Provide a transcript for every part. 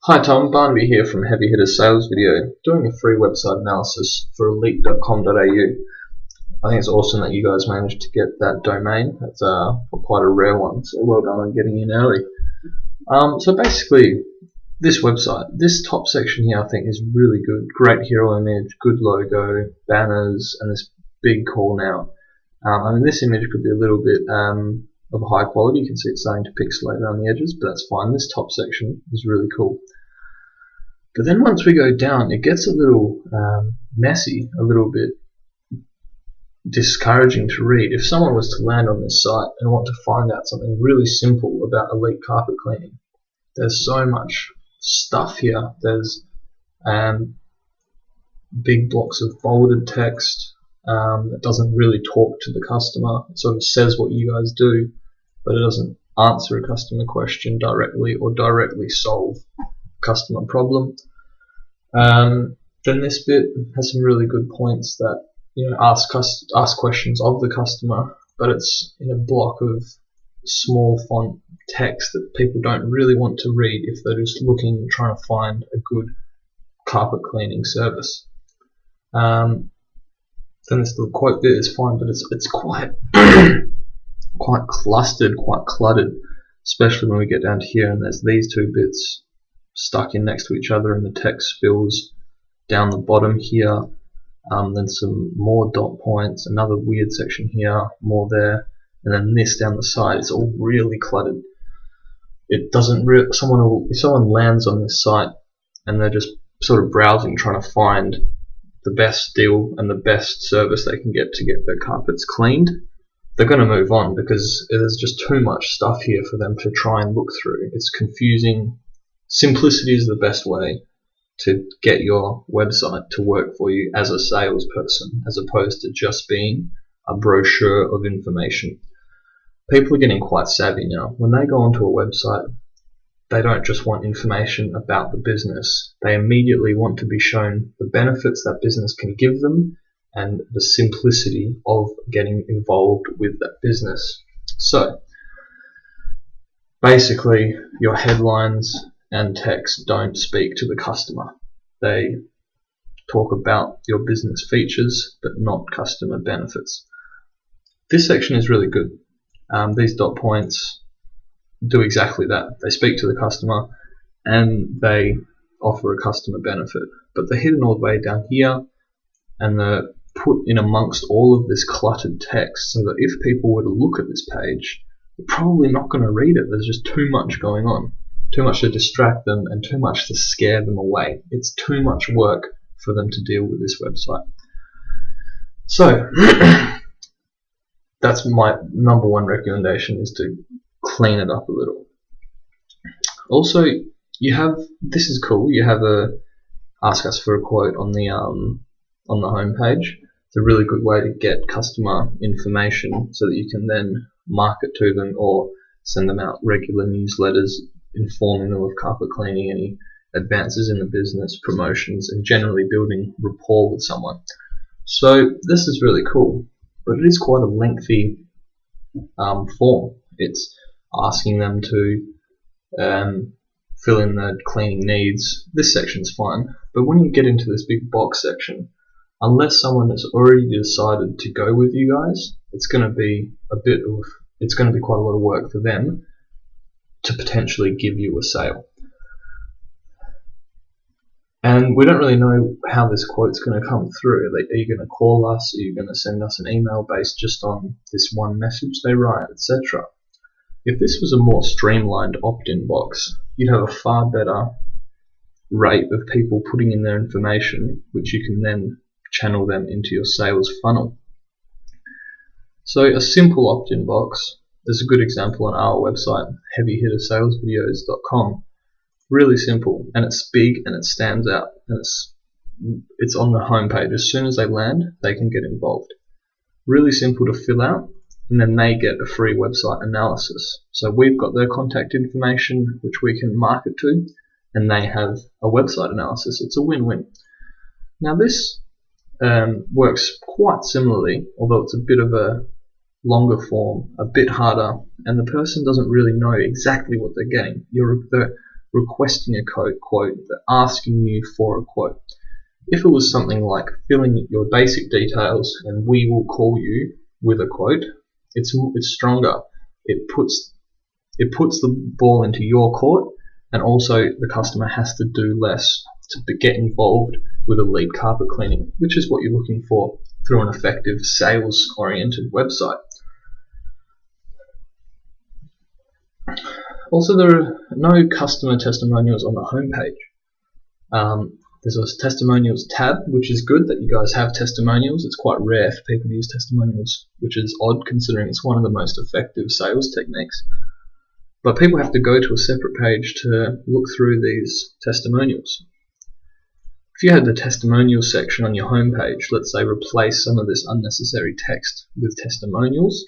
Hi Tom, Barnaby here from Heavy Hitter Sales Video, doing a free website analysis for elite.com.au. I think it's awesome that you guys managed to get that domain. That's quite a rare one, so well done on getting in early. So basically, this website, this top section here I think is really good. Great hero image, good logo, banners, and this big call now. I mean, this image could be a little bit of a high quality. You can see it's starting to pixelate around the edges, but that's fine. This top section is really cool. But then once we go down, it gets a little messy, a little bit discouraging to read. If someone was to land on this site and want to find out something really simple about elite carpet cleaning, there's so much stuff here. There's big blocks of bolded text that doesn't really talk to the customer. It sort of says what you guys do, but it doesn't answer a customer question directly or directly solve a customer problem. Then this bit has some really good points that ask questions of the customer, but it's in a block of small font text that people don't really want to read if they're just trying to find a good carpet cleaning service. Then this little quote bit is fine, but it's quite quite clustered, quite cluttered, especially when we get down to here and there's these two bits stuck in next to each other and the text spills down the bottom here. Then some more dot points, another weird section here, more there, and then this down the side. It's all really cluttered. It doesn't if someone lands on this site and they're just sort of browsing, trying to find the best deal and the best service they can get to get their carpets cleaned, they're going to move on because there's just too much stuff here for them to try and look through. It's confusing. Simplicity is the best way to get your website to work for you as a salesperson, as opposed to just being a brochure of information. People are getting quite savvy now. When they go onto a website, they don't just want information about the business. They immediately want to be shown the benefits that business can give them and the simplicity of getting involved with that business. So, basically, your headlines and text don't speak to the customer. They talk about your business features, but not customer benefits. This section is really good. These dot points do exactly that. They speak to the customer and they offer a customer benefit, but they're hidden all the way down here and they're put in amongst all of this cluttered text so that if people were to look at this page, they're probably not going to read it. There's just too much going on. Too much to distract them and too much to scare them away. It's too much work for them to deal with this website. So that's my number one recommendation, is to clean it up a little. Also, this is cool, you have a ask us for a quote on the home page. It's a really good way to get customer information so that you can then market to them or send them out regular newsletters informing them of carpet cleaning, any advances in the business, promotions, and generally building rapport with someone. So this is really cool, but it is quite a lengthy form. It's asking them to fill in their cleaning needs. This section's fine, but when you get into this big box section, unless someone has already decided to go with you guys, it's going to be quite a lot of work for them to potentially give you a sale. And we don't really know how this quote's going to come through. Are you going to call us? Are you going to send us an email based just on this one message they write, etc.? If this was a more streamlined opt-in box, you'd have a far better rate of people putting in their information, which you can then channel them into your sales funnel. So a simple opt-in box, there's a good example on our website, heavyhittersalesvideos.com. Really simple, and it's big and it stands out, and it's on the home page. As soon as they land, they can get involved. Really simple to fill out, and then they get a free website analysis. So we've got their contact information, which we can market to, and they have a website analysis. It's a win-win. Now this works quite similarly, although it's a bit of a longer form, a bit harder, and the person doesn't really know exactly what they're getting. They're requesting a quote, they're asking you for a quote. If it was something like filling your basic details and we will call you with a quote, it's stronger. It puts the ball into your court, and also the customer has to do less to get involved with elite carpet cleaning, which is what you're looking for through an effective sales-oriented website. Also, there are no customer testimonials on the homepage. There's a testimonials tab, which is good that you guys have testimonials. It's quite rare for people to use testimonials, which is odd considering it's one of the most effective sales techniques. But people have to go to a separate page to look through these testimonials. If you had the testimonials section on your homepage, let's say replace some of this unnecessary text with testimonials,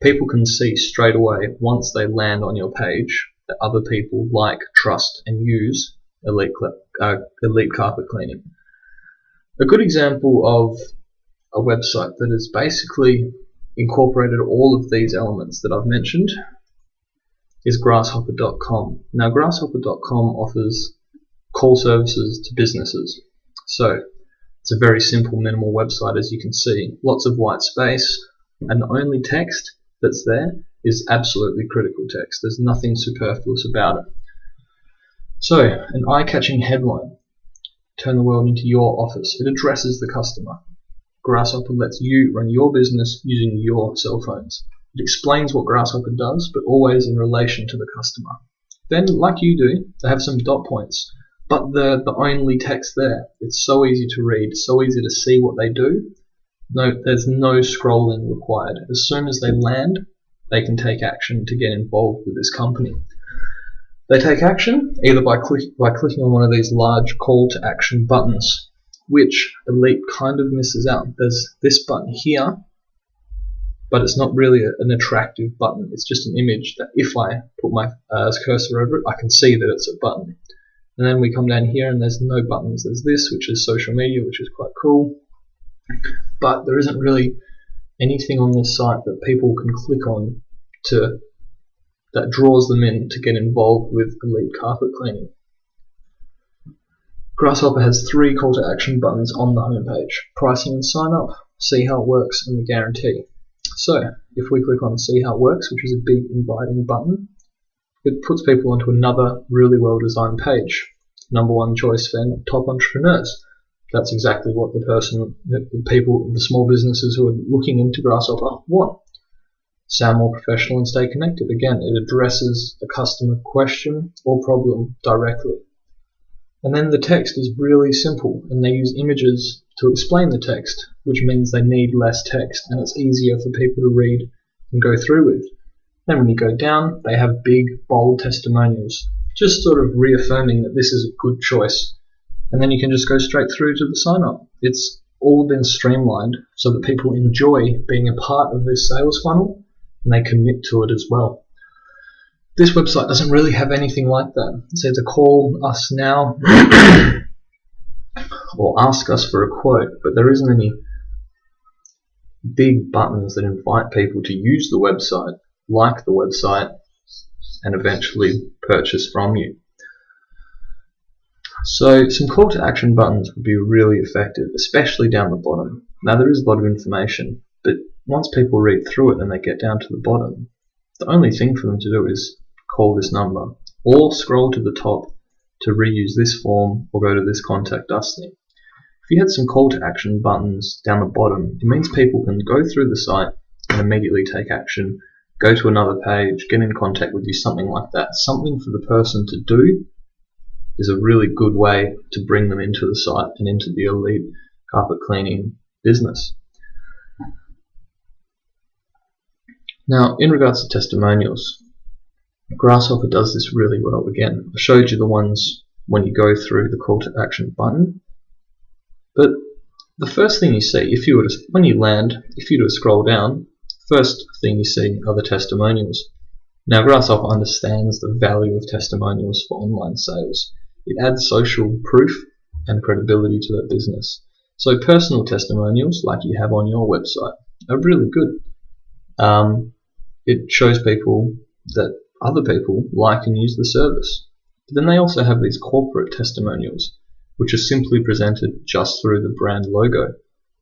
people can see straight away once they land on your page that other people like, trust and use elite carpet cleaning. A good example of a website that has basically incorporated all of these elements that I've mentioned is Grasshopper.com. Now, Grasshopper.com offers call services to businesses. So it's a very simple, minimal website, as you can see. Lots of white space, and the only text that's there is absolutely critical text. There's nothing superfluous about it. So, an eye-catching headline. Turn the world into your office. It addresses the customer. Grasshopper lets you run your business using your cell phones. It explains what Grasshopper does, but always in relation to the customer. Then, like you do, they have some dot points, but they're the only text there. It's so easy to read, so easy to see what they do. No, there's no scrolling required. As soon as they land, they can take action to get involved with this company. They take action either by clicking on one of these large call to action buttons, which Elite kind of misses out. There's this button here, but it's not really an attractive button. It's just an image that if I put my cursor over it, I can see that it's a button. And then we come down here and there's no buttons. There's this, which is social media, which is quite cool. But there isn't really anything on this site that people can click on that draws them in to get involved with elite carpet cleaning. Grasshopper has 3 call to action buttons on the homepage: pricing and sign up, see how it works, and the guarantee. So if we click on see how it works, which is a big inviting button, it puts people onto another really well designed page. #1 choice for top entrepreneurs. That's exactly what the small businesses who are looking into Grasshopper want. Sound more professional and stay connected. Again, it addresses a customer question or problem directly. And then the text is really simple, and they use images to explain the text, which means they need less text, and it's easier for people to read and go through with. Then when you go down, they have big, bold testimonials, just sort of reaffirming that this is a good choice. And then you can just go straight through to the sign up. It's all been streamlined so that people enjoy being a part of this sales funnel, and they commit to it as well. This website doesn't really have anything like that. It's either call us now or ask us for a quote, but there isn't any big buttons that invite people to use the website, like the website, and eventually purchase from you. So some call to action buttons would be really effective, especially down the bottom. Now there is a lot of information, but once people read through it and they get down to the bottom, the only thing for them to do is call this number or scroll to the top to reuse this form or go to this contact us thing. If you had some call to action buttons down the bottom, it means people can go through the site and immediately take action, go to another page, get in contact with you, something like that. Something for the person to do is a really good way to bring them into the site and into the elite carpet cleaning business. Now, in regards to testimonials, Grasshopper does this really well. Again, I showed you the ones when you go through the call to action button, but the first thing you see, when you land, if you were to scroll down, first thing you see are the testimonials. Now, Grasshopper understands the value of testimonials for online sales. It adds social proof and credibility to their business. So personal testimonials, like you have on your website, are really good. It shows people that other people like and use the service. But then they also have these corporate testimonials, which are simply presented just through the brand logo.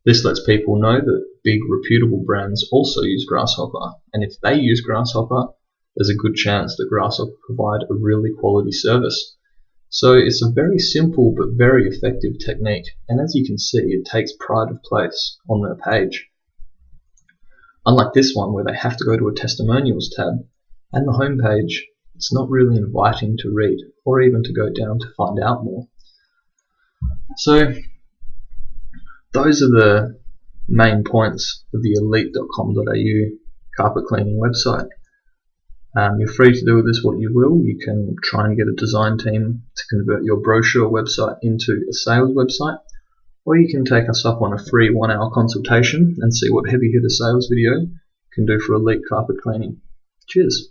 This lets people know that big reputable brands also use Grasshopper, and if they use Grasshopper, there's a good chance that Grasshopper provide a really quality service. So it's a very simple but very effective technique, and as you can see, it takes pride of place on their page. Unlike this one where they have to go to a testimonials tab, and the home page, it's not really inviting to read or even to go down to find out more. So those are the main points of the elite.com.au carpet cleaning website. You're free to do with this what you will. You can try and get a design team to convert your brochure website into a sales website, or you can take us up on a free 1-hour consultation and see what heavy hitter sales video can do for elite carpet cleaning. Cheers.